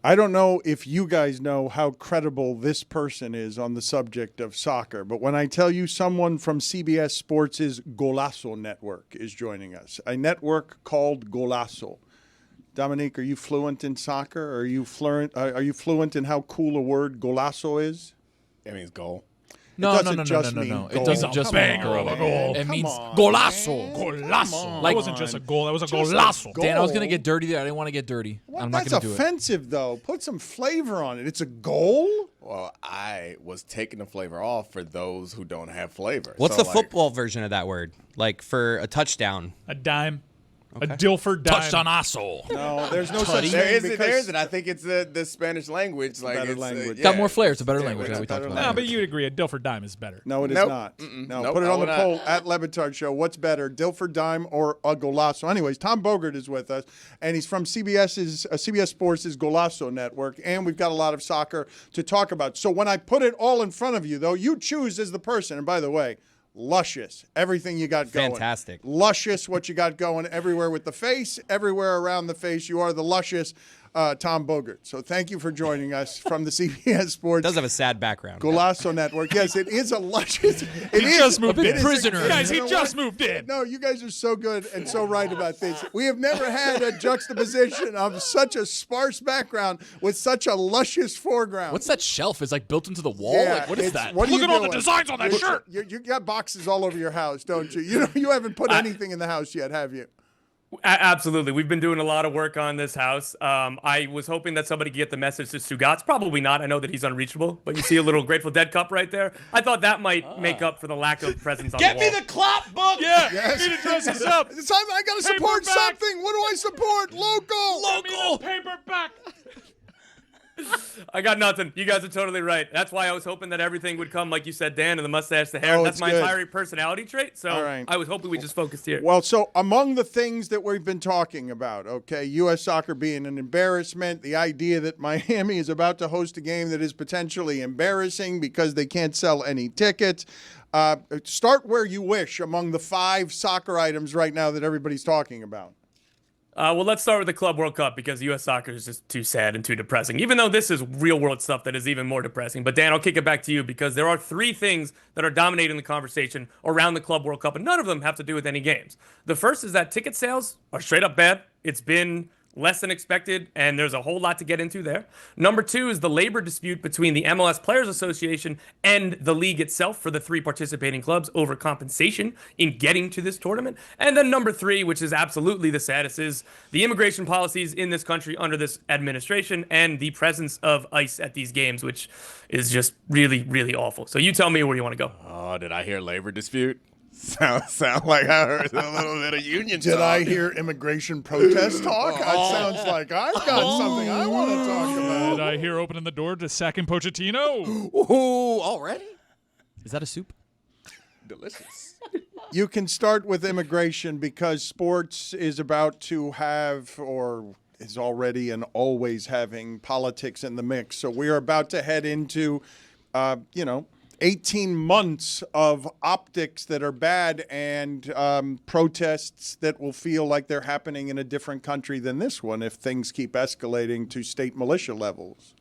I don't know if you guys know how credible this person is on the subject of soccer, but when I tell you someone from CBS Sports' Golazo network is joining us, a network called Golazo. Dominique, are you fluent in soccer? Are you fluent in how cool a word golazo is? It means goal. No. It doesn't just mean goal. It doesn't just mean goal. It means golazo. Golazo. That wasn't just a goal. That was a Just golazo. goal. Dan, I was going to get dirty there. I didn't want to get dirty. What? I'm not That's going to do it. offensive, though. Put some flavor on it. It's a goal? Well, I was taking the flavor off for those who don't have flavor. What's So, the football version of that word? Like for a touchdown. A dime. A Dilford dime. Touchdown-asso. No, there's no such There thing. is it. because There is it. I think it's the Spanish language. Like better it's, language. Got more flair. It's a better language. it's Yeah, we a talked better about No, that. but you'd agree a Dilford dime is better. No, it is Nope. not. Mm-mm. No, Nope, put it I on the will poll at LeBatard Show. What's better, Dilford Dime or a Golazo? Anyways, Tom Bogert is with us, and he's from CBS Sports' Golazo network, and we've got a lot of soccer to talk about. So when I put it all in front of you, though, you choose as the person. And by the way, luscious, everything you got going. Fantastic. Luscious, what you got going everywhere with the face, everywhere around the face. You are the luscious Tom Bogert. So thank you for joining us from the CBS Sports. Does have a sad background. Golazo Network. Yes, it is a luscious. He just moved in. It is Prisoner. Guys, he you know just what? moved in. No, you guys are so good and so right about this. We have never had a juxtaposition of such a sparse background with such a luscious foreground. What's that shelf? Is like built into the wall? Yeah, Like, what is it's- that? what are Look you at all the doing? designs on that shirt. You got boxes all over your house, don't you? You know, you haven't put anything in the house yet, have you? Absolutely. We've been doing a lot of work on this house. I was hoping that somebody could get the message to Stugotz. Probably not. I know that he's unreachable, but you see a little Grateful Dead cup right there. I thought that might make up for the lack of presence on the wall. Get me the clock book! Yeah, Yes. need to dress this up. I got to support Paperback. something. What do I support? Local. Give me the paperback. I got nothing. You guys are totally right. That's why I was hoping that everything would come, like you said, Dan, and the mustache, the hair. Oh, That's it's my good. entire personality trait. So All right. I was hoping we just focused here. Well, so among the things that we've been talking about, okay, U.S. soccer being an embarrassment, the idea that Miami is about to host a game that is potentially embarrassing because they can't sell any tickets. Start where you wish among the 5 soccer items right now that everybody's talking about. Well, let's start with the Club World Cup because U.S. soccer is just too sad and too depressing, even though this is real world stuff that is even more depressing. But Dan, I'll kick it back to you because there are 3 things that are dominating the conversation around the Club World Cup, and none of them have to do with any games. The first is that ticket sales are straight up bad. It's been less than expected, and there's a whole lot to get into there. Number 2 is the labor dispute between the MLS Players Association and the league itself for the 3 participating clubs over compensation in getting to this tournament. And then number 3, which is absolutely the saddest, is the immigration policies in this country under this administration and the presence of ICE at these games, which is just really, really awful. So you tell me where you want to go. Oh, did I hear labor dispute? Sound like I heard a little bit of union Did talk. I hear immigration protest talk? It sounds like I've got something I want to talk about. Did I hear opening the door to sacking Pochettino? Ooh, already? Is that a soup? Delicious. You can start with immigration because sports is about to have or is already and always having politics in the mix. So we are about to head into, 18 months of optics that are bad and protests that will feel like they're happening in a different country than this one if things keep escalating to state militia levels.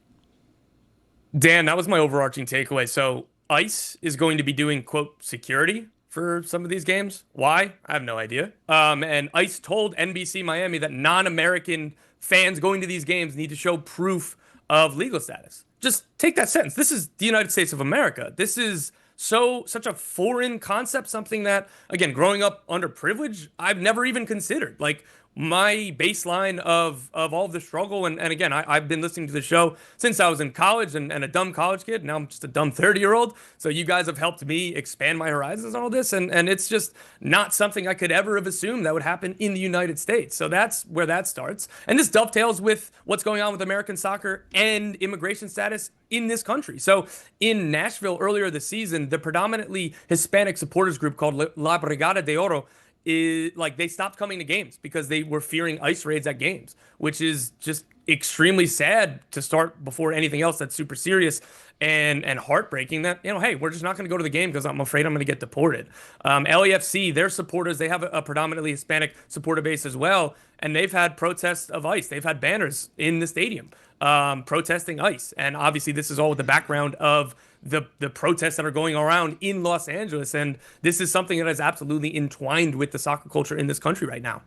Dan, that was my overarching takeaway. So ICE is going to be doing, quote, security for some of these games. Why? I have no idea. And ICE told NBC Miami that non-American fans going to these games need to show proof of legal status. Just take that sentence. This is the United States of America. This is such a foreign concept, something that, again, growing up underprivileged, I've never even considered. Like, my baseline of all of the struggle, and again, I've been listening to the show since I was in college and a dumb college kid. Now I'm just a dumb 30-year-old. So you guys have helped me expand my horizons on all this, and it's just not something I could ever have assumed that would happen in the United States. So that's where that starts. And this dovetails with what's going on with American soccer and immigration status in this country. So in Nashville earlier this season, the predominantly Hispanic supporters group called La Brigada de Oro they stopped coming to games because they were fearing ICE raids at games, which is just extremely sad to start before anything else that's super serious and heartbreaking that, hey, we're just not going to go to the game because I'm afraid I'm going to get deported. LAFC, their supporters, they have a predominantly Hispanic supporter base as well, and they've had protests of ICE. They've had banners in the stadium. protesting ICE. And obviously this is all with the background of the protests that are going around in Los Angeles. And this is something that is absolutely entwined with the soccer culture in this country right now.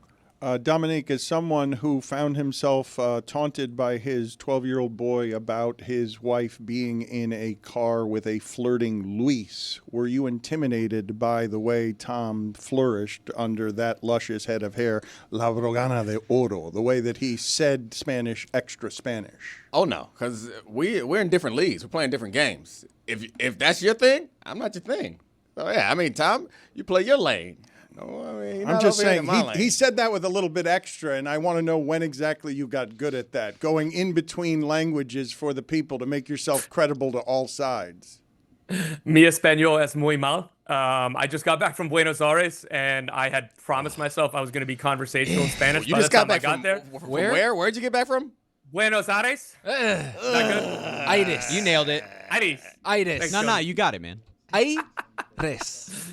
Dominique, as someone who found himself taunted by his 12-year-old boy about his wife being in a car with a flirting Luis, were you intimidated by the way Tom flourished under that luscious head of hair, La Brogana de Oro, the way that he said Spanish extra Spanish? Oh no, because we're in different leagues. We're playing different games. If that's your thing, I'm not your thing. So yeah, I mean, Tom, you play your lane. No, I mean, I'm just saying, he said that with a little bit extra, and I want to know when exactly you got good at that, going in between languages for the people to make yourself credible to all sides. Mi español es muy mal. I just got back from Buenos Aires, and I had promised myself I was going to be conversational in Spanish. You by just the time got back I got there. Where? Where'd you get back from? Buenos Aires. Iris. You nailed it. Iris. Iris. No, you got it, man. Iris.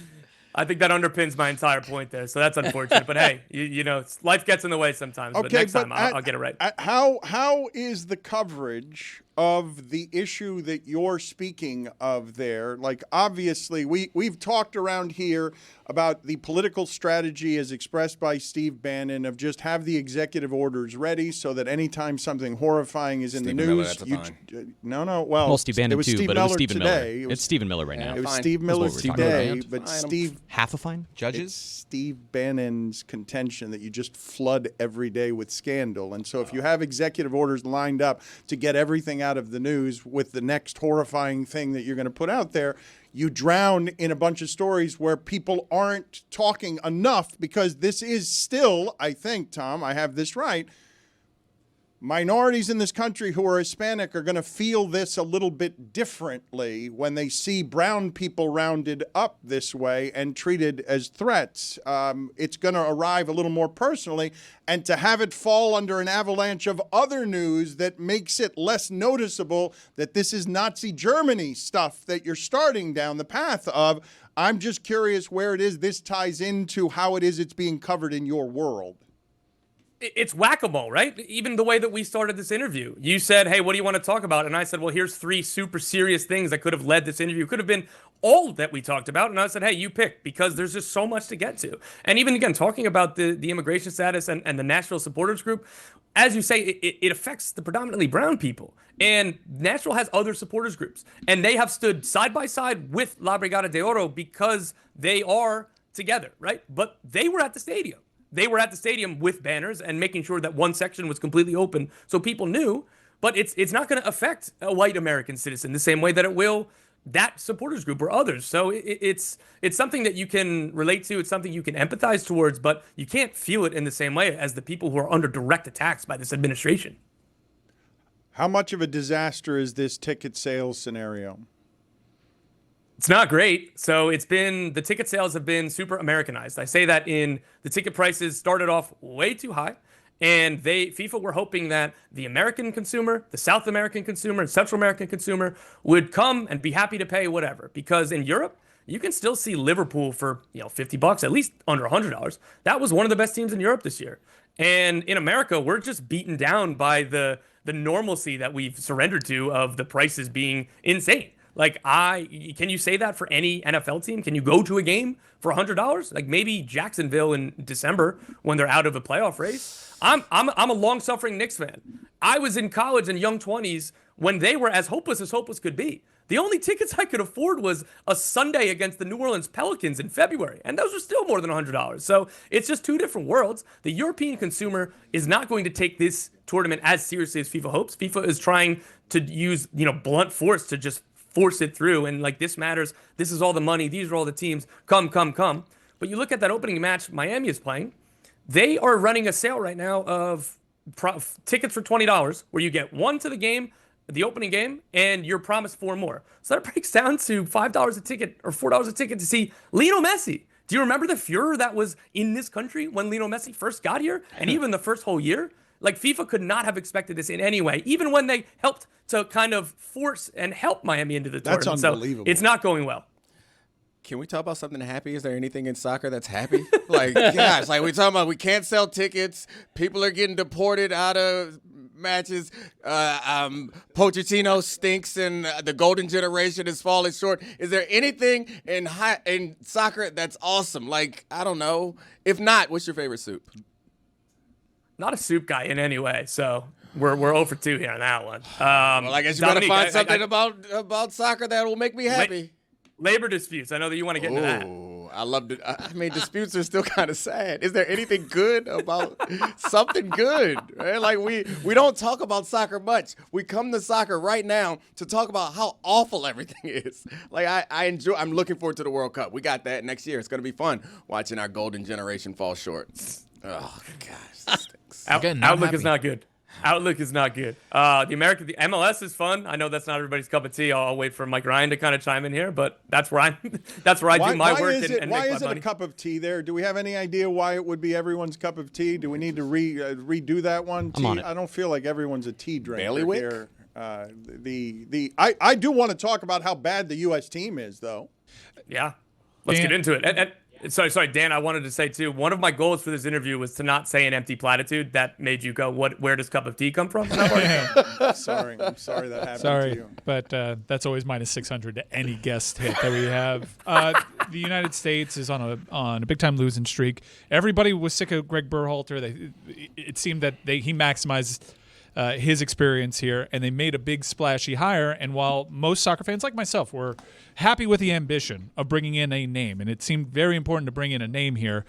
I think that underpins my entire point there. So that's unfortunate. But hey, you know, life gets in the way sometimes. But next time I'll get it right. How is the coverage of the issue that you're speaking of there? Like, obviously, we've talked around here about the political strategy as expressed by Steve Bannon of just have the executive orders ready so that anytime something horrifying is in the Miller, news, that's fine. well, Steve Bannon it was too, Steve but Miller it was Stephen today. Miller. It's Stephen Miller right now. It was Fine. Steve Miller That's what we're talking today, about. but Fine. Steve. Half a fine? It's Judges? Steve Bannon's contention that you just flood every day with scandal. And so if you have executive orders lined up to get everything out of the news with the next horrifying thing that you're going to put out there, you drown in a bunch of stories where people aren't talking enough, because this is still, I think, Tom, I have this right, minorities in this country who are Hispanic are going to feel this a little bit differently when they see brown people rounded up this way and treated as threats. It's going to arrive a little more personally, and to have it fall under an avalanche of other news that makes it less noticeable that this is Nazi Germany stuff that you're starting down the path of. I'm just curious where it is this ties into how it is it's being covered in your world. It's whack-a-mole, right? Even the way that we started this interview. You said, hey, what do you want to talk about? And I said, well, here's 3 super serious things that could have led this interview. It could have been all that we talked about. And I said, hey, you pick, because there's just so much to get to. And even, again, talking about the immigration status and the Nashville supporters group, as you say, it affects the predominantly brown people. And Nashville has other supporters groups. And they have stood side by side with La Brigada de Oro because they are together, right? But they were at the stadium. They were at the stadium with banners and making sure that one section was completely open so people knew. But it's not going to affect a white American citizen the same way that it will that supporters group or others. So it's something that you can relate to. It's something you can empathize towards, but you can't feel it in the same way as the people who are under direct attacks by this administration. How much of a disaster is this ticket sales scenario? It's not great. So the ticket sales have been super Americanized. I say that in the ticket prices started off way too high. And FIFA were hoping that the American consumer, the South American consumer, and Central American consumer would come and be happy to pay whatever. Because in Europe, you can still see Liverpool for $50, at least under $100. That was one of the best teams in Europe this year. And in America, we're just beaten down by the normalcy that we've surrendered to of the prices being insane. Like, can you say that for any NFL team? Can you go to a game for $100? Like maybe Jacksonville in December when they're out of a playoff race. I'm a long-suffering Knicks fan. I was in college in young 20s when they were as hopeless could be. The only tickets I could afford was a Sunday against the New Orleans Pelicans in February, and those were still more than $100. So it's just two different worlds. The European consumer is not going to take this tournament as seriously as FIFA hopes. FIFA is trying to use, blunt force to just force it through, and like, this matters, this is all the money, these are all the teams, come. But you look at that opening match Miami is playing, they are running a sale right now of tickets for $20, where you get one to the game, the opening game, and you're promised 4 more. So that breaks down to $5 a ticket or $4 a ticket to see Lionel Messi. Do you remember the furor that was in this country when Lionel Messi first got here, and even the first whole year? Like, FIFA could not have expected this in any way, even when they helped to kind of force and help Miami into the tournament. That's unbelievable. So it's not going well. Can we talk about something happy? Is there anything in soccer that's happy? Like, gosh, like we talking about, we can't sell tickets. People are getting deported out of matches. Pochettino stinks, and the golden generation is falling short. Is there anything in soccer that's awesome? Like, I don't know. If not, what's your favorite soup? Not a soup guy in any way, so we're 0 for 2 here on that one. Well, I guess you gotta find something about soccer that will make me happy. Labor disputes. I know that you want to get into that. I love it. I mean, disputes are still kind of sad. Is there anything good about something good? Right? Like we don't talk about soccer much. We come to soccer right now to talk about how awful everything is. Like I enjoy. I'm looking forward to the World Cup. We got that next year. It's gonna be fun watching our golden generation fall short. Oh gosh, Outlook is not good. Outlook is not good. The MLS is fun. I know that's not everybody's cup of tea. I'll wait for Mike Ryan to kind of chime in here, but that's where I do my work and make my Why is it money. a cup of tea there? Do we have any idea why it would be everyone's cup of tea? Do we need to redo that one? I'm on it. I don't feel like everyone's a tea drinker Bailiwick? here. I do want to talk about how bad the U.S. team is, though. Yeah, let's get into it. And sorry, Dan. I wanted to say too. One of my goals for this interview was to not say an empty platitude that made you go, "What? Where does cup of tea come from?" Sorry, I'm sorry that happened to Sorry, you. but that's always minus 600 to any guest hit that we have. The United States is on a big time losing streak. Everybody was sick of Greg Berhalter. It seemed that he maximized his experience here, and they made a big splashy hire. And while most soccer fans like myself were happy with the ambition of bringing in a name, and it seemed very important to bring in a name here,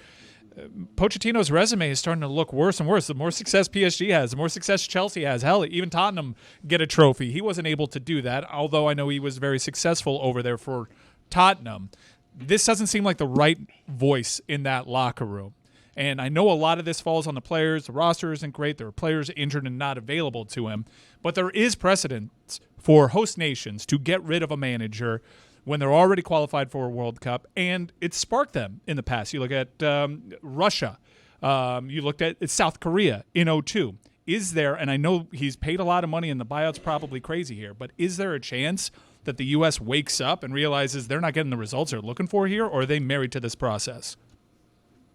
Pochettino's resume is starting to look worse and worse. The more success PSG has, the more success Chelsea has. Hell, even Tottenham get a trophy. He wasn't able to do that, although I know he was very successful over there for Tottenham. This doesn't seem like the right voice in that locker room. And I know a lot of this falls on the players. The roster isn't great. There are players injured and not available to him. But there is precedent for host nations to get rid of a manager when they're already qualified for a World Cup, and it sparked them in the past. You look at Russia. You looked at South Korea in 2002. Is there, and I know he's paid a lot of money and the buyout's probably crazy here, but is there a chance that the U.S. wakes up and realizes they're not getting the results they're looking for here, or are they married to this process?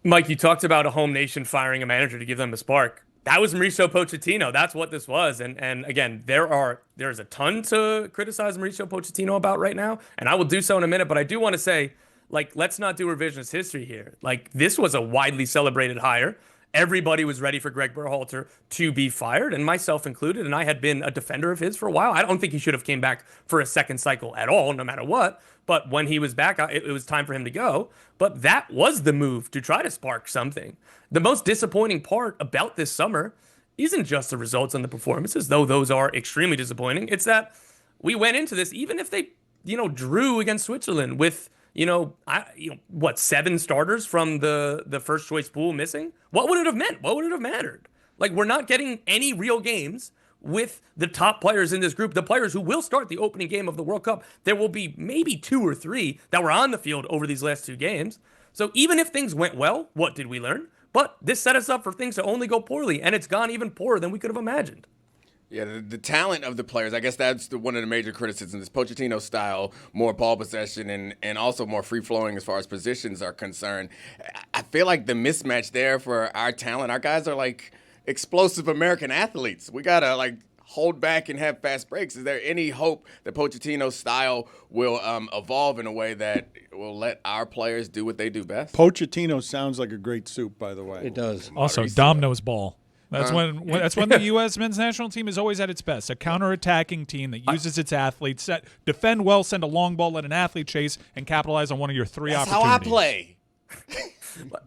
Mike, you talked about a home nation firing a manager to give them a spark. That was Mauricio Pochettino. That's what this was. And again, there's a ton to criticize Mauricio Pochettino about right now, and I will do so in a minute. But I do want to say, like, let's not do revisionist history here. Like, this was a widely celebrated hire. Everybody was ready for Greg Berhalter to be fired, and myself included, and I had been a defender of his for a while. I don't think he should have came back for a second cycle at all, no matter what. But when he was back, it was time for him to go. But that was the move to try to spark something. The most disappointing part about this summer isn't just the results and the performances, though those are extremely disappointing. It's that we went into this, even if they, drew against Switzerland with, 7 starters from the first choice pool missing? What would it have meant? What would it have mattered? Like, we're not getting any real games with the top players in this group, the players who will start the opening game of the World Cup. There will be maybe 2 or 3 that were on the field over these last 2 games. So even if things went well, what did we learn? But this set us up for things to only go poorly, and it's gone even poorer than we could have imagined. Yeah, the talent of the players, I guess that's one of the major criticisms. Is Pochettino style, more ball possession and also more free-flowing as far as positions are concerned. I feel like the mismatch there for our talent, our guys are like explosive American athletes. We got to hold back and have fast breaks. Is there any hope that Pochettino's style will evolve in a way that will let our players do what they do best? Pochettino sounds like a great soup, by the way. It does. Also, Dom knows ball. That's when the U.S. men's national team is always at its best. A counterattacking team that uses its athletes, defend well, send a long ball, let an athlete chase, and capitalize on one of your 3 That's opportunities. how I play.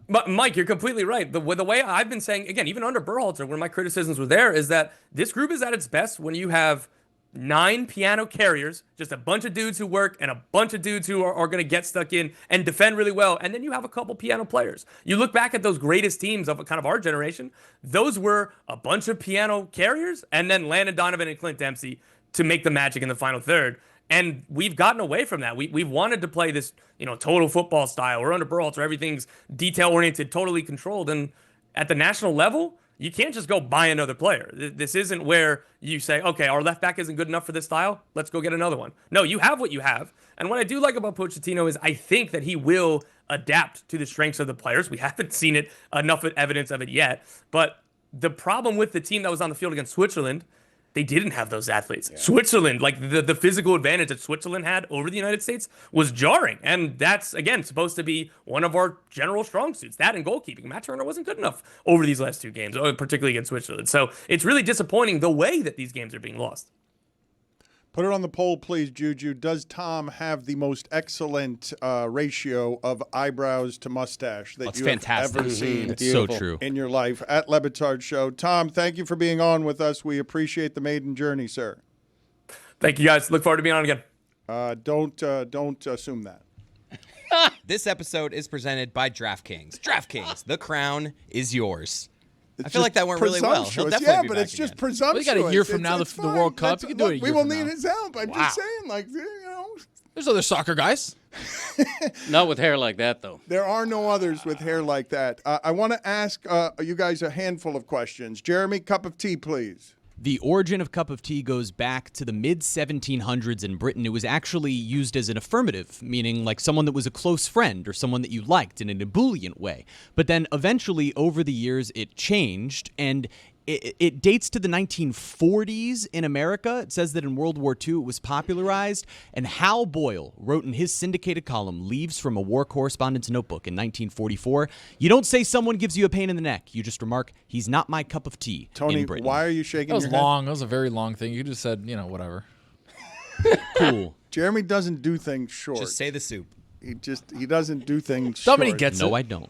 But Mike, you're completely right. The way I've been saying, again, even under Berhalter, when my criticisms were there, is that this group is at its best when you have 9 piano carriers, just a bunch of dudes who work and a bunch of dudes who are going to get stuck in and defend really well. And then you have a couple piano players. You look back at those greatest teams of kind of our generation, those were a bunch of piano carriers and then Landon Donovan and Clint Dempsey to make the magic in the final third. And we've gotten away from that. We've wanted to play this, total football style. We're under Berhalter, everything's detail-oriented, totally controlled. And at the national level, you can't just go buy another player. This isn't where you say, okay, our left back isn't good enough for this style. Let's go get another one. No, you have what you have. And what I do like about Pochettino is I think that he will adapt to the strengths of the players. We haven't seen enough evidence of it yet. But the problem with the team that was on the field against Switzerland, they didn't have those athletes. Yeah. Switzerland, like the physical advantage that Switzerland had over the United States was jarring. And that's, again, supposed to be one of our general strong suits. That and goalkeeping. Matt Turner wasn't good enough over these last 2 games, particularly against Switzerland. So it's really disappointing the way that these games are being lost. Put it on the poll, please, Juju. Does Tom have the most excellent ratio of eyebrows to mustache that you have ever seen? It's so true. In your life at Le Batard Show. Tom, thank you for being on with us. We appreciate the maiden journey, sir. Thank you, guys. Look forward to being on again. Don't assume that. This episode is presented by DraftKings. DraftKings, the crown is yours. I feel like that went really well. He'll definitely be back it's just again. presumptuous. We got a year from now, the World Cup. You can do it a year We will from need now. his help. I'm just saying, like, There's other soccer guys. Not with hair like that, though. There are no others with hair like that. I want to ask you guys a handful of questions. Jeremy, cup of tea, please. The origin of cup of tea goes back to the mid-1700s in Britain. It was actually used as an affirmative, meaning like someone that was a close friend or someone that you liked in an ebullient way. But then eventually, over the years, it changed, and it dates to the 1940s in America. It says that in World War II it was popularized, and Hal Boyle wrote in his syndicated column, Leaves from a War Correspondent's Notebook in 1944, you don't say someone gives you a pain in the neck. You just remark, he's not my cup of tea. Tony, in Britain. why are you shaking That was your head? long. That was a very long thing. You just said, whatever. Cool. Jeremy doesn't do things short. Just say the soup. He doesn't do things short. Somebody gets it. No, I don't.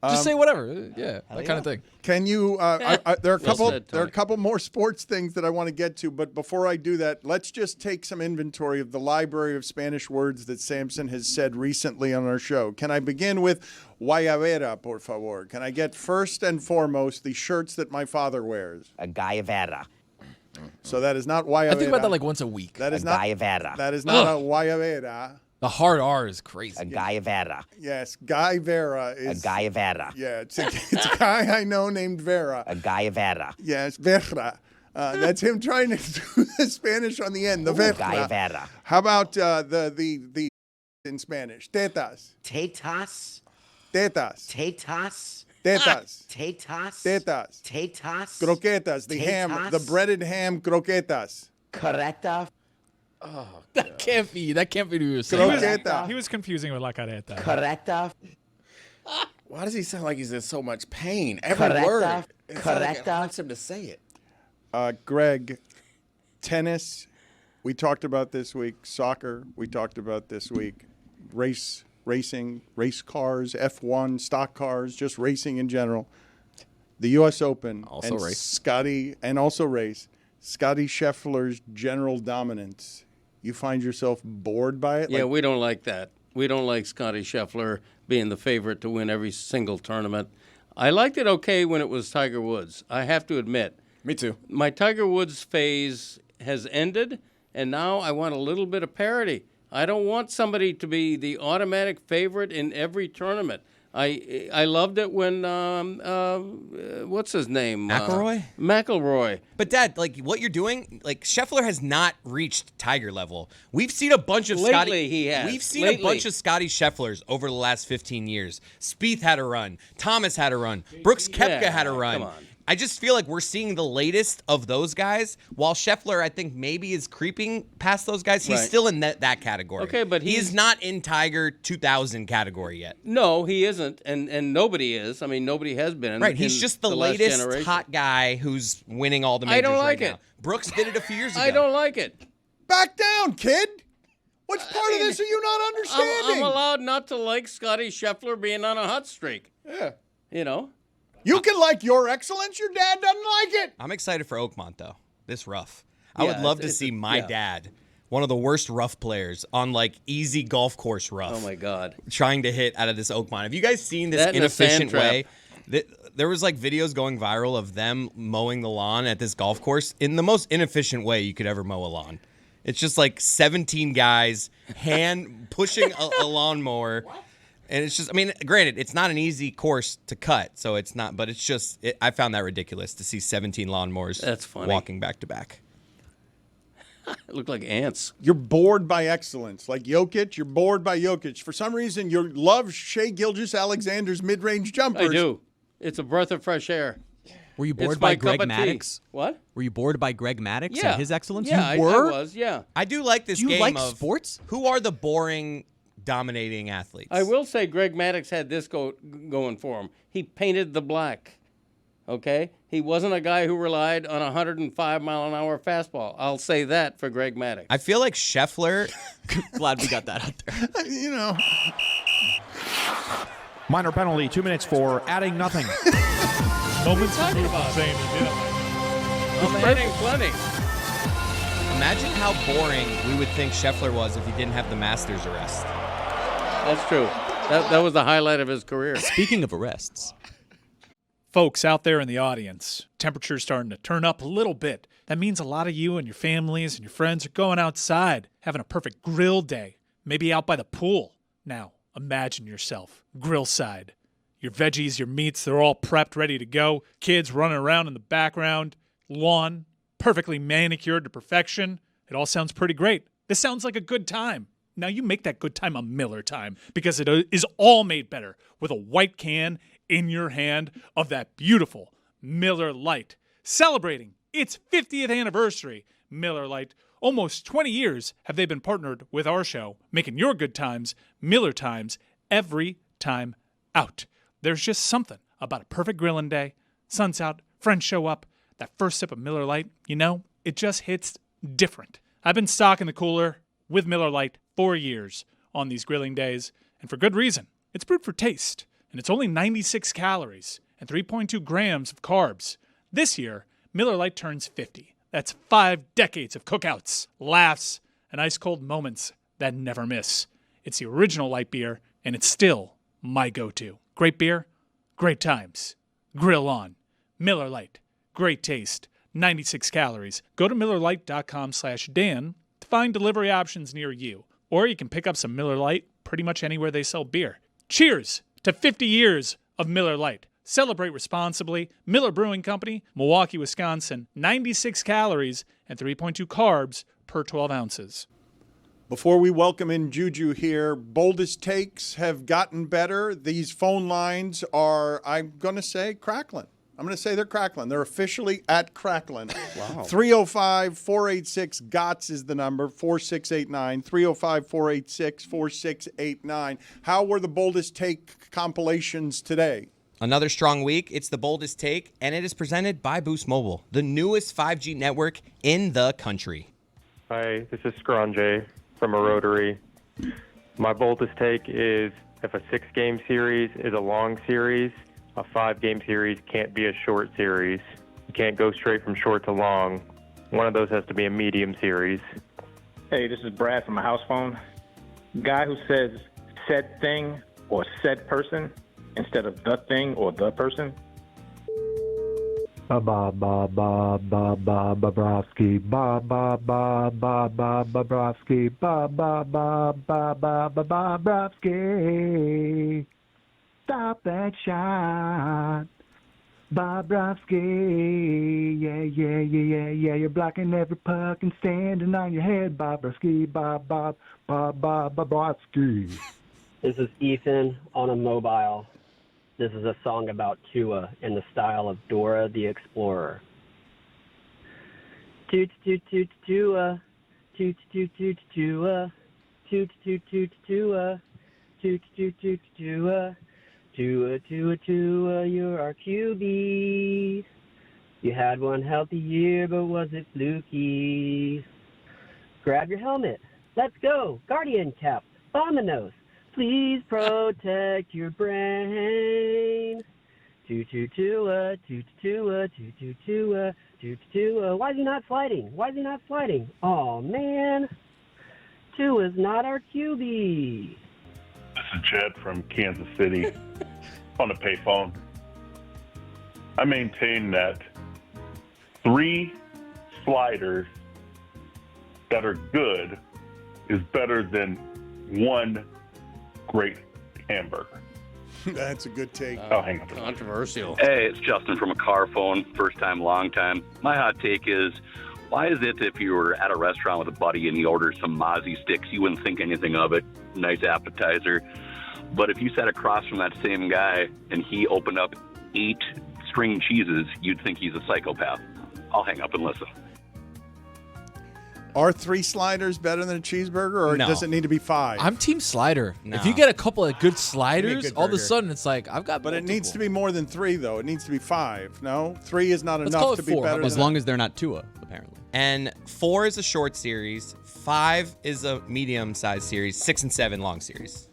Just say whatever. Yeah, that kind of thing. Can you? There are a couple. said, There are a Tony. couple more sports things that I want to get to, but before I do that, let's just take some inventory of the library of Spanish words that Samson has said recently on our show. Can I begin with guayabera, por favor? Can I get first and foremost the shirts that my father wears? A guayabera. So that is not guayabera. I think about that like once a week. that is A not guayabera. That is not a guayabera. The hard R is crazy. A guayabera. Yes, Guy Vera A is. guayabera. Yeah, it's a guy I know named Vera. A guayabera. Yes, Vera. That's him trying to do the Spanish on the end. The Vera. Guayabera. How about the in Spanish? Tetas. Tetas. Tetas. Tetas. Tetas. Tetas. Tetas. Tetas. Croquetas. The ham. Tetas. The breaded ham croquetas. Correcta. That can't be what you're saying. Croqueta. He was confusing with La Careta. Correcta. Why does he sound like he's in so much pain? Every Correcta. word. It sounds like it Correcta. hurts him to say it. Greg, tennis. We talked about this week. Soccer. We talked about this week. Racing, race cars, F1, stock cars, just racing in general. The U.S. Open. Also and race. Scotty Scheffler's general dominance. You find yourself bored by it? Yeah, Like, we don't like that. We don't like Scotty Scheffler being the favorite to win every single tournament. I liked it okay when it was Tiger Woods. I have to admit, Me too. my Tiger Woods phase has ended, and now I want a little bit of parity. I don't want somebody to be the automatic favorite in every tournament. I loved it when what's his name? McIlroy? McIlroy. But Dad, like what you're doing, like Scheffler has not reached Tiger level. We've seen a bunch of Scotty. Lately, he has. We've seen Lately. a bunch of Scotty Schefflers over the last 15 years. Spieth had a run. Thomas had a run. Brooks Koepka Yeah, had a run. come on. I just feel like we're seeing the latest of those guys. While Scheffler, I think maybe is creeping past those guys. He's Right. still in that category. Okay, but he he's- is not in Tiger 2000 category yet. No, he isn't, and nobody is. I mean, nobody has been. Right, he's in just the last latest generation. hot guy who's winning all the majors I don't like right it. now. Brooks did it a few years ago. I don't like it. back down, kid. Which part of this are you not understanding? I'm allowed not to like Scotty Scheffler being on a hot streak. Yeah. You know? You can like your excellence. Your dad doesn't like it. I'm excited for Oakmont, though. This rough. I Yeah, would love to it's- see my yeah. dad, one of the worst rough players, on like easy golf course rough. Oh my God. Trying to hit out of this Oakmont. Have you guys seen this That and a sand inefficient trap. way? There was like videos going viral of them mowing the lawn at this golf course in the most inefficient way you could ever mow a lawn. It's just like 17 guys hand pushing a lawnmower. And it's just, I mean, granted, it's not an easy course to cut, so it's not, but it's just, I found that ridiculous to see 17 lawnmowers That's funny. walking back to back. It looked like ants. You're bored by excellence. Like Jokic, you're bored by Jokic. For some reason, you love Shea Gilgeous-Alexander's mid-range jumpers. I do. It's a breath of fresh air. Were you bored It's by my Greg cup of tea. Maddox? What? Were you bored by Greg Maddox Yeah. and his excellence? Yeah, You were? I was, yeah. I do like this Do you game like of sports? who are the boring, dominating athletes. I will say Greg Maddox had this going for him. He painted the black. Okay? He wasn't a guy who relied on a 105-mile-an-hour fastball. I'll say that for Greg Maddox. I feel like Scheffler. Glad we got that out there. You know, Minor penalty, 2 minutes for adding nothing. Moments removed from saying he did it. I'm hitting plenty. Imagine how boring we would think Scheffler was if he didn't have the Masters arrest. That's true. That was the highlight of his career. Speaking of arrests. Folks out there in the audience, temperature's starting to turn up a little bit. That means a lot of you and your families and your friends are going outside, having a perfect grill day, maybe out by the pool. Now, imagine yourself, grill side. Your veggies, your meats, they're all prepped, ready to go. Kids running around in the background. Lawn, perfectly manicured to perfection. It all sounds pretty great. This sounds like a good time. Now you make that good time a Miller time because it is all made better with a white can in your hand of that beautiful Miller Lite. Celebrating its 50th anniversary, Miller Lite. Almost 20 years have they been partnered with our show, making your good times Miller times every time out. There's just something about a perfect grilling day. Sun's out, friends show up, that first sip of Miller Lite, you know, it just hits different. I've been stocking the cooler with Miller Lite for years on these grilling days, and for good reason. It's brewed for taste, and it's only 96 calories and 3.2 grams of carbs. This year, Miller Lite turns 50. That's 5 decades of cookouts, laughs, and ice-cold moments that never miss. It's the original light beer, and it's still my go-to. Great beer, great times. Grill on. Miller Lite. Great taste. 96 calories. Go to MillerLite.com/Dan to find delivery options near you. Or you can pick up some Miller Lite pretty much anywhere they sell beer. Cheers to 50 years of Miller Lite. Celebrate responsibly. Miller Brewing Company, Milwaukee, Wisconsin. 96 calories and 3.2 carbs per 12 ounces. before we welcome in Juju here, boldest takes have gotten better. These phone lines are, I'm going to say, crackling. I'm going to say they're crackling. They're officially at crackling. Wow. 305-486-GOTS is the number, 4689. 305-486-4689. How were the boldest take compilations today? Another strong week. It's the boldest take, and it is presented by Boost Mobile, the newest 5G network in the country. Hi, this is Scronje from a Rotary. My boldest take is if a 6-game series is a long series, a 5-game series can't be a short series. You can't go straight from short to long. One of those has to be a medium series. Hey, this is Brad from a house phone. Guy who says said thing or said person instead of the thing or the person. Bobrovsky, Bobrovsky, Bobrovsky. Stop that shot, Bobrovsky. Yeah. You're blocking every puck and standing on your head, Bobrovsky, Bobrovsky. This is Ethan on a mobile. This is a song about Tua in the style of Dora the Explorer. Toot toot toot Tua, toot toot toot Tua, toot toot toot Tua, toot toot toot Tua. Tua, you're our QB. You had one healthy year, but was it fluky? Grab your helmet. Let's go. Guardian cap. Vamonos. Please protect your brain. Tua. Why is he not sliding? Oh man. Tua's not our QB. This is Jed from Kansas City on a payphone. I maintain that 3 sliders that are good is better than 1 great hamburger. That's a good take. I'll hang up. Controversial. Hey, it's Justin from a car phone. First time, long time. My hot take is, why is it if you were at a restaurant with a buddy and he ordered some Mozzie sticks, you wouldn't think anything of it? Nice appetizer. But if you sat across from that same guy and he opened up 8 string cheeses, you'd think he's a psychopath. I'll hang up and listen. Are 3 sliders better than a cheeseburger, or No. does it need to be 5? I'm team slider. No. If you get a couple of good sliders, good all of a burger. sudden it's like I've got. But it needs to be more than 3, though. It needs to be 5. No, 3 is not call enough it to be 4. better. As than long as they're not Tua, apparently. And 4 is a short series. 5 is a medium-sized series. 6 and 7 long series.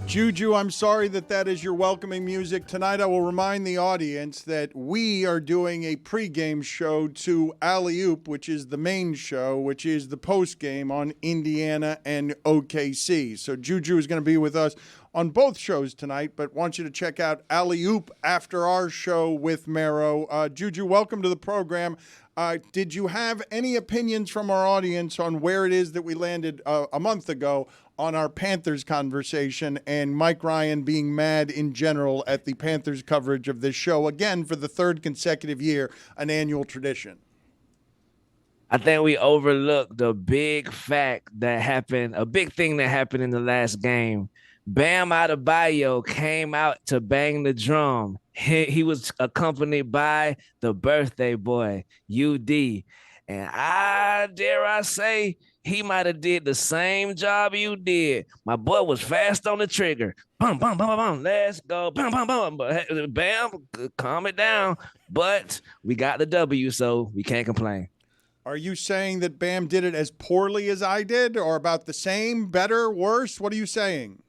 Juju, I'm sorry that is your welcoming music. Tonight I will remind the audience that we are doing a pregame show to Alley Oop, which is the main show, which is the postgame on Indiana and OKC. So Juju is going to be with us on both shows tonight, but want you to check out Alley Oop after our show with Mero. Juju, welcome to the program. Did you have any opinions from our audience on where it is that we landed a month ago on our Panthers conversation and Mike Ryan being mad in general at the Panthers coverage of this show, again, for the 3rd consecutive year, an annual tradition? I think we overlooked the big fact that happened, a big thing that happened in the last game. Bam Adebayo came out to bang the drum. He was accompanied by the birthday boy, UD. And dare I say, he might have did the same job you did. My boy was fast on the trigger. Bum, bum, bum, bum, bum. Let's go. Bum, bum, bum. Bam, calm it down. But we got the W, so we can't complain. Are you saying that Bam did it as poorly as I did, or about the same, better, worse? What are you saying?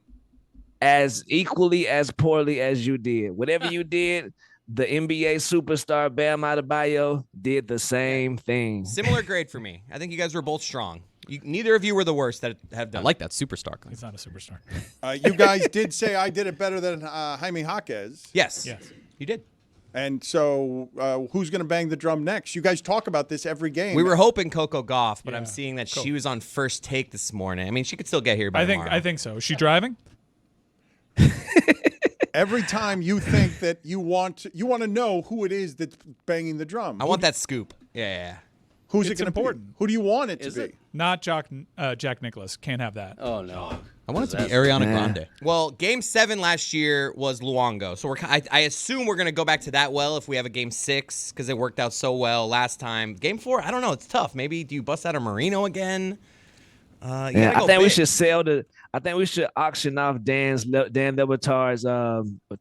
As equally as poorly as you did. Whatever you did, the NBA superstar Bam Adebayo did the same thing. Similar grade for me. I think you guys were both strong. Neither of you were the worst that have done. I like that superstar claim. He's not a superstar. You guys did say I did it better than Jaime Jaquez. Yes. You did. And so who's going to bang the drum next? You guys talk about this every game. We were hoping Coco Gauff, but Yeah. I'm seeing that she was on first take this morning. I mean, she could still get here by tomorrow. I think so. Is she driving? Every time you think that you want to know who it is that's banging the drum. I want that scoop. Yeah. Who's It's it going to important. be? Who do you want it Is to it? be? Not Jack Nicklaus. Can't have that. Oh, no. I want it to be Ariana Grande. Well, Game 7 last year was Luongo, so I assume we're going to go back to that well if we have a Game 6 because it worked out so well last time. Game 4, I don't know. It's tough. Maybe do you bust out a Marino again? I think we should I think we should auction off Dan Le Batard's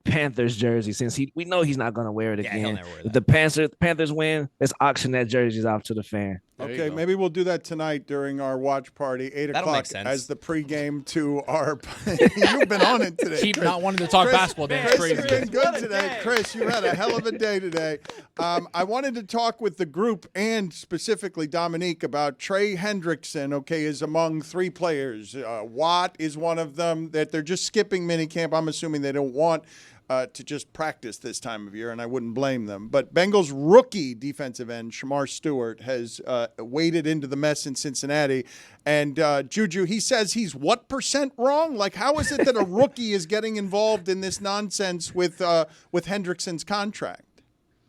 Panthers jersey since we know he's not going to wear it again. he'll never wear If the Panthers win, let's auction that jerseys off to the fan. Okay, maybe we'll do that tonight during our watch party, 8 That'll o'clock, make sense. as the pregame to our. You've been on it today. Keep Chris. not wanting to talk Chris, basketball, Dan. Chris Crazy. has been good today. Chris, you had a hell of a day today. I wanted to talk with the group and specifically Dominique about Trey Hendrickson. Okay, is among 3 players. Watt is one of them that they're just skipping minicamp. I'm assuming they don't want to just practice this time of year, and I wouldn't blame them. But Bengals rookie defensive end Shamar Stewart has waded into the mess in Cincinnati. And Juju, he says he's what % wrong? Like, how is it that a rookie is getting involved in this nonsense with Hendrickson's contract?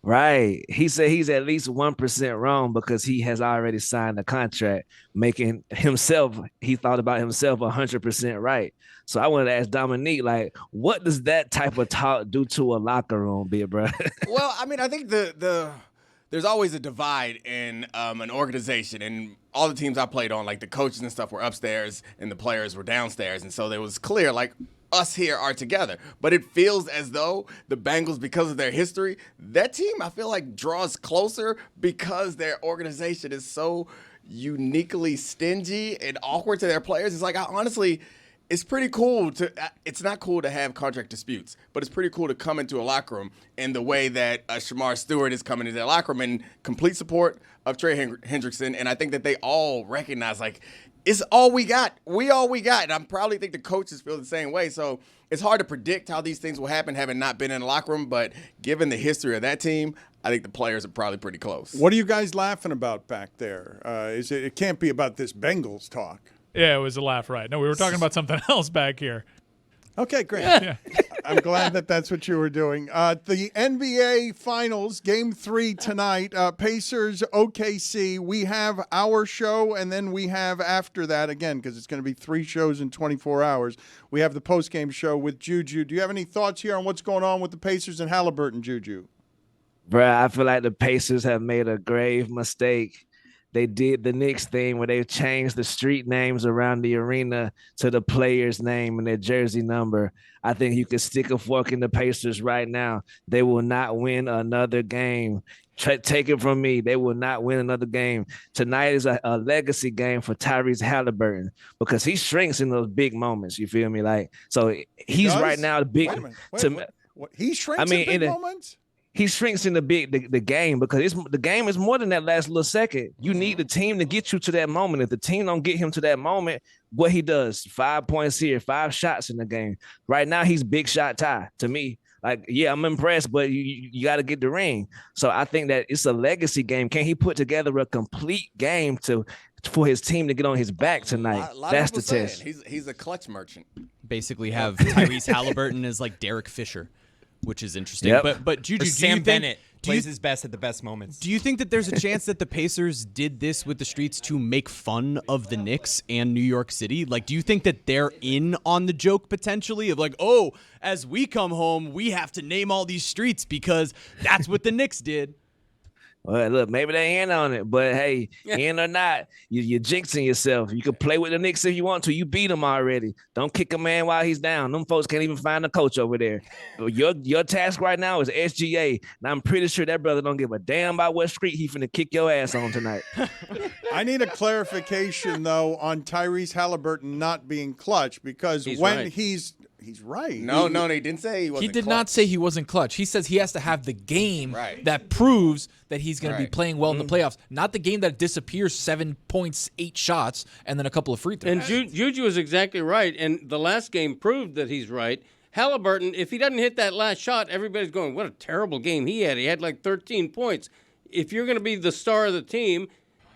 Right. He said he's at least 1% wrong because he has already signed the contract, making himself, he thought about himself 100% right. So I wanted to ask Dominique, like, what does that type of talk do to a locker room, big bro? Well, I mean, I think there's always a divide in an organization, and all the teams I played on, like the coaches and stuff, were upstairs and the players were downstairs, and so it was clear, like, us here are together. But it feels as though the Bengals, because of their history, that team, I feel like, draws closer because their organization is so uniquely stingy and awkward to their players. It's like, it's pretty cool it's not cool to have contract disputes, but it's pretty cool to come into a locker room in the way that Shamar Stewart is coming into that locker room in complete support of Trey Hendrickson. And I think that they all recognize, like, it's all we got. We all we got. And I probably think the coaches feel the same way. So it's hard to predict how these things will happen, having not been in the locker room. But given the history of that team, I think the players are probably pretty close. What are you guys laughing about back there? It can't be about this Bengals talk. Yeah, it was a laugh, right? No, we were talking about something else back here. Okay, great. Yeah. I'm glad that that's what you were doing. The NBA Finals, Game 3 tonight, Pacers, OKC. We have our show, and then we have after that, again, because it's going to be 3 shows in 24 hours, we have the post-game show with Juju. Do you have any thoughts here on what's going on with the Pacers and Halliburton, Juju? Bruh, I feel like the Pacers have made a grave mistake. They did the Knicks thing where they've changed the street names around the arena to the player's name and their jersey number. I think you could stick a fork in the Pacers right now. They will not win another game. Take it from me. They will not win another game. Tonight is a legacy game for Tyrese Halliburton because he shrinks in those big moments. You feel me? Like, so he's right now the big. What? He shrinks in big moments? He shrinks in the game because the game is more than that last little second. You need the team to get you to that moment. If the team don't get him to that moment, what he does, 5 points here, 5 shots in the game. Right now, he's big shot Ty to me. Like, yeah, I'm impressed, but you got to get the ring. So I think that it's a legacy game. Can he put together a complete game for his team to get on his back tonight? That's the test. He's a clutch merchant. Basically have Tyrese Halliburton as like Derek Fisher, which is interesting. Yep. But Juju, Sam Bennett plays his best at the best moments. Do you think that there's a chance that the Pacers did this with the streets to make fun of the Knicks and New York City? Like, do you think that they're in on the joke potentially of like, oh, as we come home, we have to name all these streets because that's what the Knicks did? Well, look, maybe they in on it, but hey, in or not, you're jinxing yourself. You can play with the Knicks if you want to. You beat them already. Don't kick a man while he's down. Them folks can't even find a coach over there. Your task right now is SGA, and I'm pretty sure that brother don't give a damn about what street he finna kick your ass on tonight. I need a clarification, though, on Tyrese Halliburton not being clutch because he's right. No, he didn't say he wasn't He did clutch. not say he wasn't clutch. He says he has to have the game that proves that he's going to be playing well in the playoffs, not the game that disappears 7 points, 8 shots, and then a couple of free throws. And Juju is exactly right. And the last game proved that he's right. Halliburton, if he doesn't hit that last shot, everybody's going, what a terrible game he had. He had like 13 points. If you're going to be the star of the team,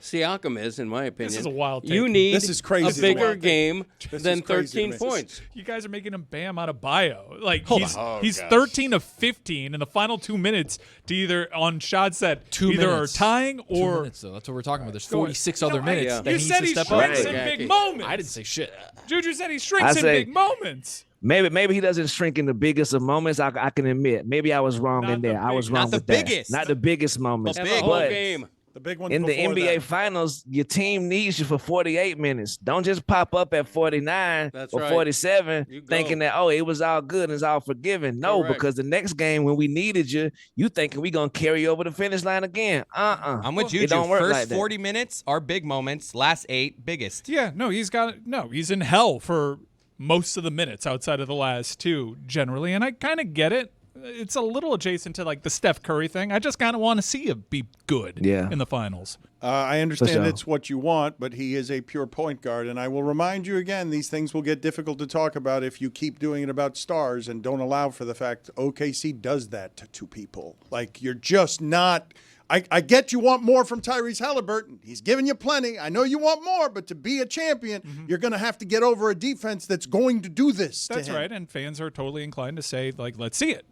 Siakam is, in my opinion. This is a wild take. You need This is crazy. a bigger game than 13 points. You guys are making him Bam out of bio. Like Hold he's 13 of 15 in the final 2 minutes to either on shots that 2 either minutes. are tying 2 or minutes, though. That's what we're talking about. There's Go ahead. 46 other minutes that you he said needs he to step up. shrinks in big moments. I didn't say shit. Juju said he shrinks in big moments. Maybe he doesn't shrink in the biggest of moments. I can admit. Maybe I was wrong in there. I was wrong with that. Not the biggest moments. Have a whole game. The big ones in the before NBA that. Finals, your team needs you for 48 minutes. Don't just pop up at 49 or 47 thinking that, oh, it was all good and it's all forgiven. No, because the next game when we needed you, you thinking we going to carry over the finish line again. I'm with Juju. It don't work First like that. 40 minutes are big moments. Last 8, biggest. Yeah, he's in hell for most of the minutes outside of the last 2 generally, and I kind of get it. It's a little adjacent to like the Steph Curry thing. I just kind of want to see him be good in the finals. I understand sure. it's what you want, but he is a pure point guard. And I will remind you again, these things will get difficult to talk about if you keep doing it about stars and don't allow for the fact OKC does that to people. Like, you're just not – I get you want more from Tyrese Halliburton. He's giving you plenty. I know you want more, but to be a champion, you're going to have to get over a defense that's going to do this That's to him. right, and fans are totally inclined to say, like, let's see it.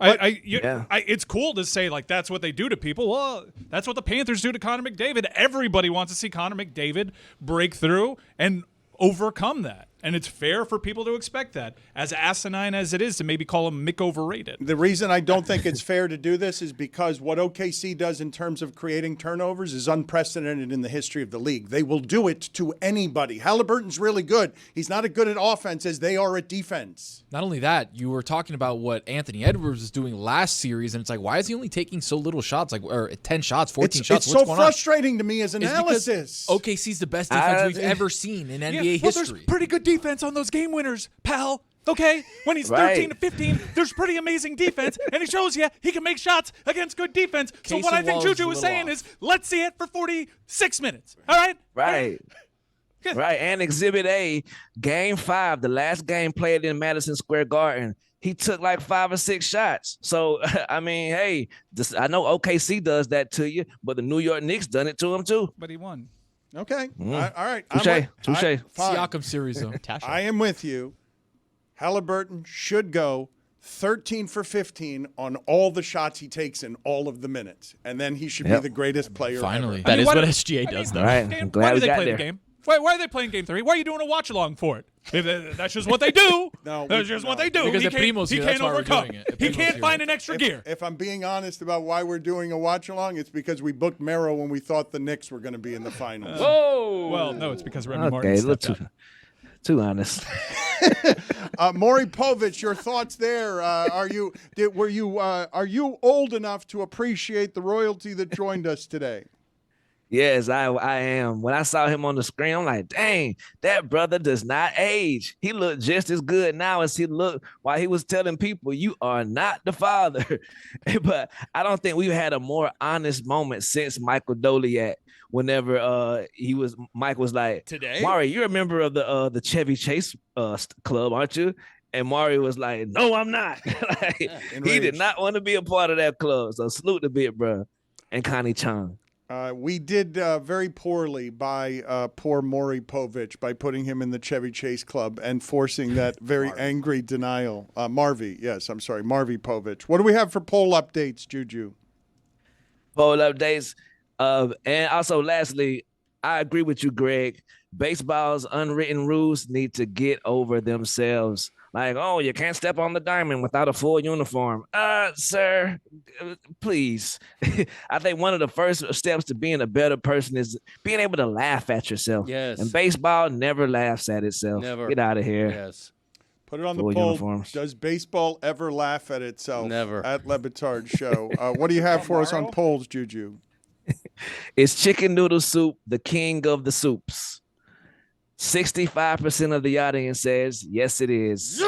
Yeah. It's cool to say, like, that's what they do to people. Well, that's what the Panthers do to Connor McDavid. Everybody wants to see Connor McDavid break through and overcome that. And it's fair for people to expect that, as asinine as it is to maybe call him Mick overrated. The reason I don't think it's fair to do this is because what OKC does in terms of creating turnovers is unprecedented in the history of the league. They will do it to anybody. Halliburton's really good. He's not as good at offense as they are at defense. Not only that, you were talking about what Anthony Edwards was doing last series, and it's like, why is he only taking so little shots? Like, or 10 shots, 14 shots? It's What's so going frustrating to me as on? analysis. OKC's the best defense we've ever seen in NBA history. There's pretty good defense on those game winners, pal. Okay? When he's 13 to 15, there's pretty amazing defense, and he shows you he can make shots against good defense. So what I think Juju was saying is, let's see it for 46 minutes. All right? Right. Right. And Exhibit A, Game 5, the last game played in Madison Square Garden, he took like 5 or 6 shots. So, I mean, hey, I know OKC does that to you, but the New York Knicks done it to him too. But he won. Okay. All right. Touche. Siakam series, though. I am with you. Halliburton should go. 13 for 15 on all the shots he takes in all of the minutes. And then he should be the greatest player Finally. ever. That is why what do- SGA does, though. Right. Dan, I'm why glad do we they got play there. the game? Why are they playing Game 3? Why are you doing a watch along for it? That's just what they do. That's just what they do. Because he the Primo's he here, can't that's why we're overcome. doing it. The He Primo's can't here. find an extra gear. If I'm being honest about why we're doing a watch along, it's because we booked Mero when we thought the Knicks were going to be in the finals. Whoa! Well, no, it's because Remy Martin Okay, stepped look up. too honest. Maury Povich, your thoughts there? Are you old enough to appreciate the royalty that joined us today? Yes, I am. When I saw him on the screen, I'm like, dang, that brother does not age. He looked just as good now as he looked while he was telling people, you are not the father. But I don't think we've had a more honest moment since Michael Doliak. Whenever Mike was like, Today? Maury, you're a member of the Chevy Chase club, aren't you? And Maury was like, no, I'm not. Like, he did not want to be a part of that club. So salute the bit, bro. And Connie Chung. We did very poorly by poor Maury Povich by putting him in the Chevy Chase Club and forcing that very angry denial. Marvy Povich. What do we have for poll updates, Juju? Poll updates. And also, lastly, I agree with you, Greg. Baseball's unwritten rules need to get over themselves. Like, oh, you can't step on the diamond without a full uniform. Sir, please. I think one of the first steps to being a better person is being able to laugh at yourself. Yes. And baseball never laughs at itself. Never. Get out of here. Yes. Put it on Full the poll. uniforms. Does baseball ever laugh at itself? Never. At Le Batard Show. What do you have for us on polls, Juju? Is chicken noodle soup the king of the soups? 65% of the audience says yes, it is.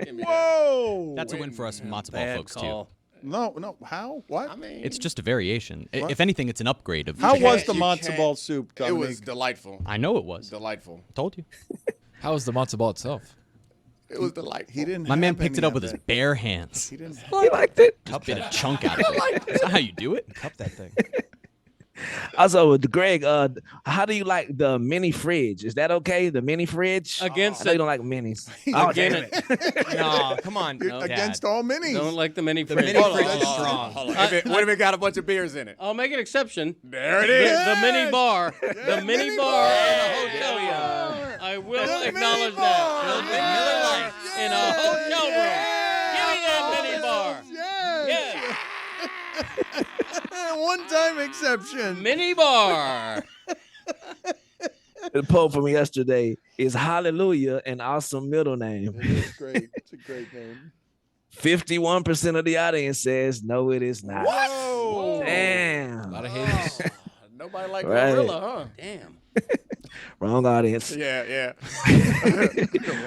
Whoa! That's a win for us matzo ball Bad folks, call. too. No. How? What? I mean, It's just a variation. What? If anything, it's an upgrade of. How you was can't- the you matzo can't- ball soup, it was Dominique? delightful. I know it was. Delightful. Told you. How was the matzo ball itself? It was delightful. He didn't. My man have picked it any up with of his it. bare hands. He didn't. He liked it. Just bit a chunk out of it. That's not how you do it. Cup that thing. Also, Greg, how do you like the mini fridge? Is that okay? The mini fridge? Against I know it. you don't like minis. Against it. No, come on. You're against all minis. Don't like the mini The fridge. mini Hold on, fridge hold is on. strong. Hold on. What if it got a bunch of beers in it? I'll make an exception. There it is. The mini bar. The mini bar in a hotel room. I will acknowledge that. They'll be Miller Lite in a hotel room. Give me that mini bar. Yes. Yeah. One-time exception. Mini bar. The poll from yesterday is Hallelujah an awesome middle name? It's great. It's a great name. 51% of the audience says no, it is not. Whoa! A Damn. lot of haters. Nobody like Right. Gorilla, huh? Damn. Wrong audience. Yeah.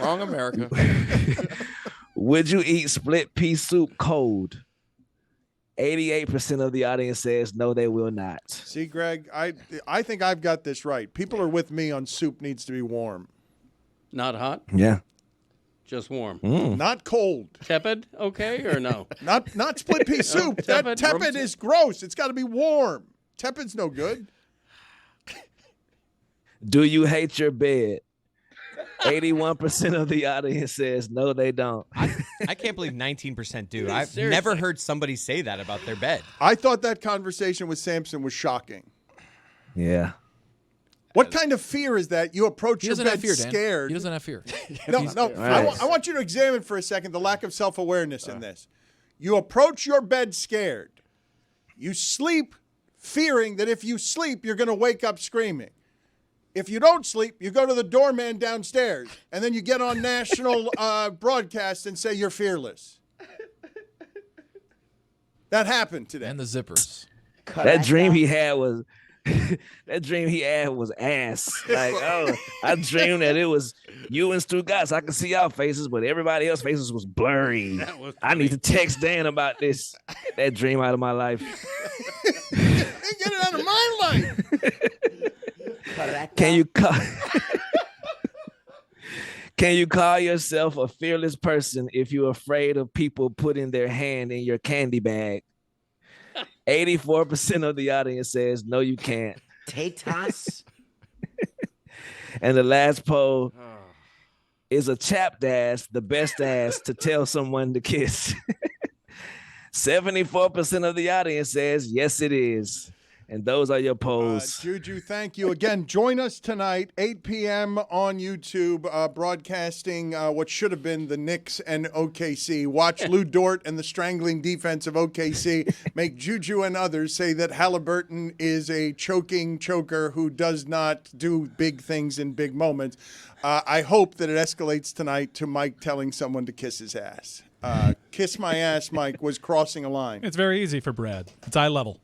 Wrong America. Would you eat split pea soup cold? 88% of the audience says no, they will not. See, Greg, I think I've got this right. People are with me on soup needs to be warm, Not hot, Yeah. just warm. not cold. Tepid, okay, or no? Not split pea soup. That tepid. tepid is gross. It's got to be warm. Tepid's no good. Do you hate your bed? 81% of the audience says no, they don't. I can't believe 19% do. I've Seriously. never heard somebody say that about their bed. I thought that conversation with Samson was shocking. Yeah. What kind of fear is that? You approach He your doesn't bed have fear, Dan. scared. He doesn't have fear. No. Right. I want you to examine for a second the lack of self-awareness in this. You approach your bed scared. You sleep fearing that if you sleep, you're going to wake up screaming. If you don't sleep, you go to the doorman downstairs, and then you get on national broadcast and say you're fearless. That happened today. And the zippers. That dream he had was ass. Like, oh, I dreamed that it was you and Stugotz. I could see y'all faces, but everybody else's faces was blurry. I need to text Dan about this. Get that dream out of my life. Get it out of my life. Can you call yourself a fearless person if you're afraid of people putting their hand in your candy bag? 84% of the audience says no, you can't. Tatas. And the last poll is a chapped ass the best ass to tell someone to kiss? 74% of the audience says yes, it is. And those are your polls. Juju, thank you again. Join us tonight, 8 p.m. on YouTube, broadcasting what should have been the Knicks and OKC. Watch Lou Dort and the strangling defense of OKC make Juju and others say that Halliburton is a choking choker who does not do big things in big moments. I hope that it escalates tonight to Mike telling someone to kiss his ass. Kiss my ass, Mike, was crossing a line. It's very easy for Brad. It's eye level.